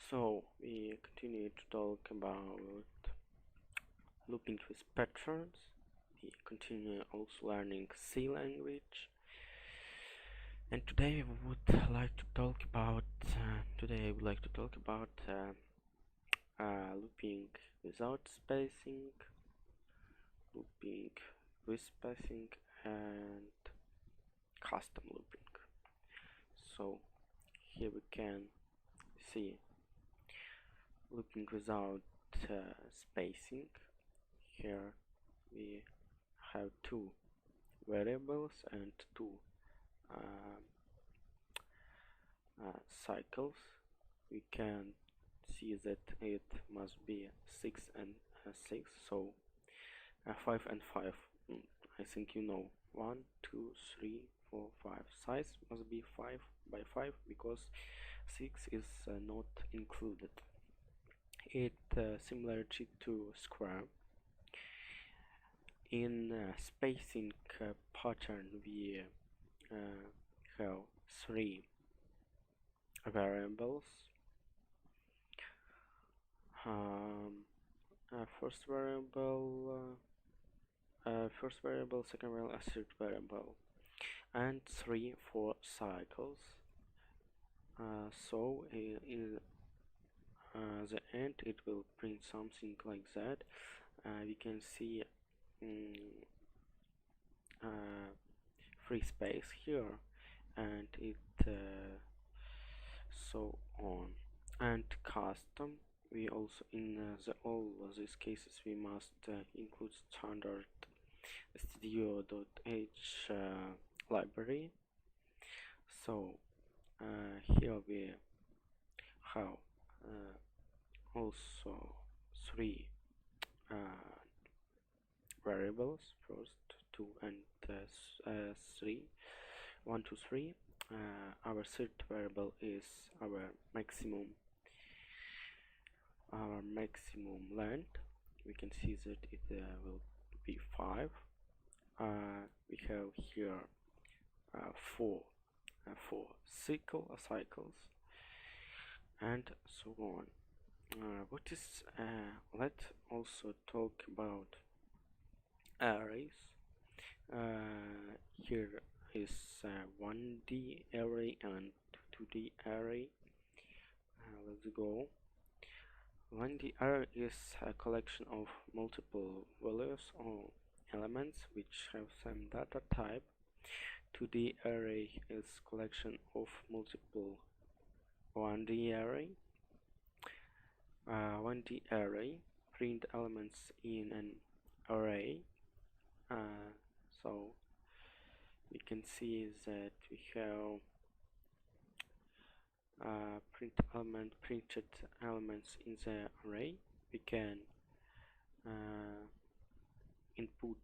So we continue to talk about looping with patterns. We continue also learning C language, and today I would like to talk about looping without spacing, looping with spacing, and custom looping. So here we can see looping without spacing. Here we have two variables and two cycles. We can see that it must be 6 and 6, so 5 and 5. I think you know 1, 2, 3, 4, 5. Size must be 5 by 5 because 6 is not included. It similar to square. In spacing pattern we have 3 variables. First variable, second variable, third variable, and 3 for cycles. So in the end it will print something like that. We can see free space here, and it so on. And custom, we also in all of these cases we must include standard studio.h library. So here we have also 3 variables, first 2 and 3, 1, 2, 3. Our third variable is our maximum length. We can see that it will be 5. We have here 4 cycles, and so on. Let's also talk about arrays. Here is 1D array and 2D array. Let's go. 1D array is a collection of multiple values or elements which have some data type. 2D array is collection of multiple 1D array. 1D array print elements in an array. So we can see that we have printed elements in the array. We can input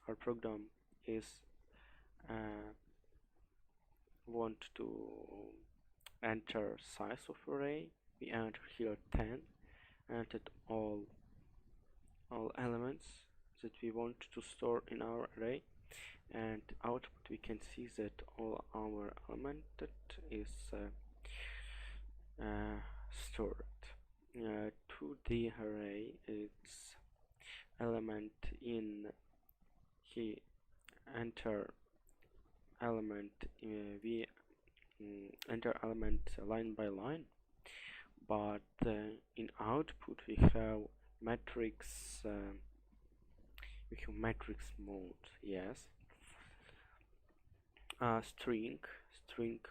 our program is want to enter size of array. We enter here 10, entered all elements that we want to store in our array, and output we can see that all our element is stored. 2D array is element in he enter element we enter element line by line, but in output we have matrix mode. Yes. String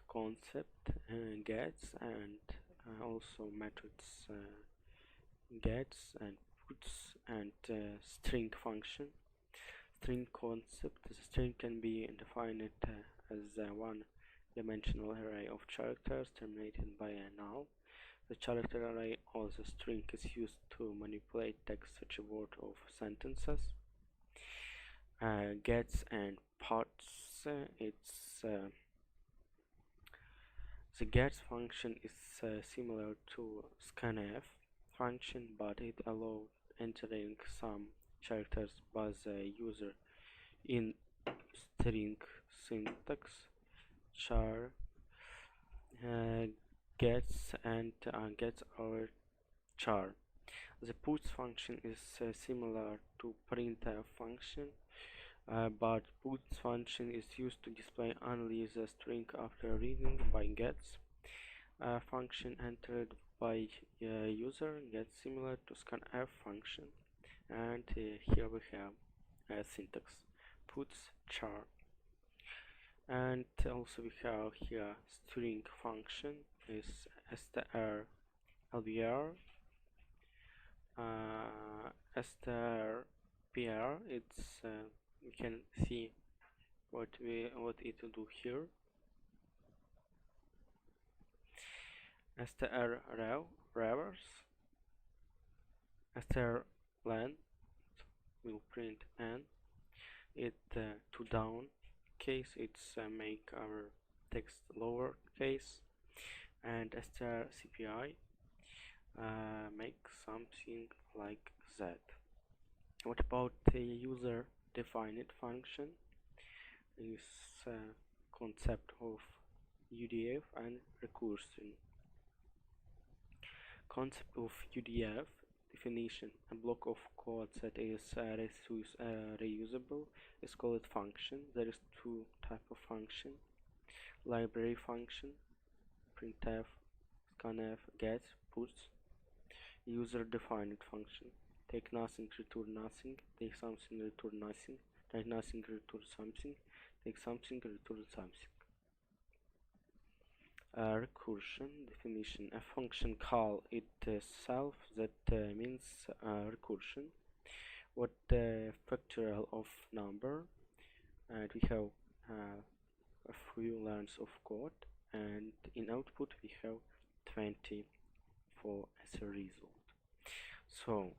concept gets, and also matrix gets and puts, and string function. String concept. The string can be defined as a one-dimensional array of characters terminated by a null. The character array or the string is used to manipulate text such a word of sentences. Gets and parts. The gets function is similar to scanf function, but it allows entering some characters by the user in string syntax. Char gets and gets our char. The puts function is similar to printf function, but puts function is used to display only the string after reading by gets. Function entered by user gets similar to scanf function, and here we have syntax puts char. And also we have here string function is str lbr, str pr. It's we can see what it will do here. Str rev reverse, str len will print n. It to down case it's make our text lower case, and str cpi make something like that. What about the user defined function? Is concept of UDF and recursion. Concept of UDF definition: a block of code that is reusable is called function. There is two type of function: library function, printf, scanf, get, puts. User defined function: take nothing, return nothing, take something, return nothing, take nothing, return something, take something, return something. Recursion definition: a function call itself that means recursion. What factorial of number, and we have a few lines of code, and in output we have 24 as a result. So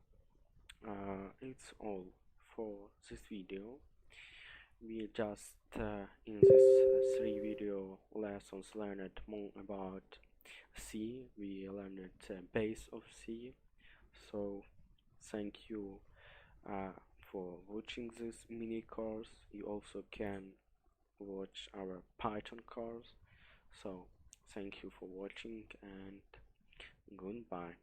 it's all for this video. We just in this 3 video lessons learned more about C. We learned base of C. So thank you for watching this mini course. You also can watch our Python course. So thank you for watching, and goodbye.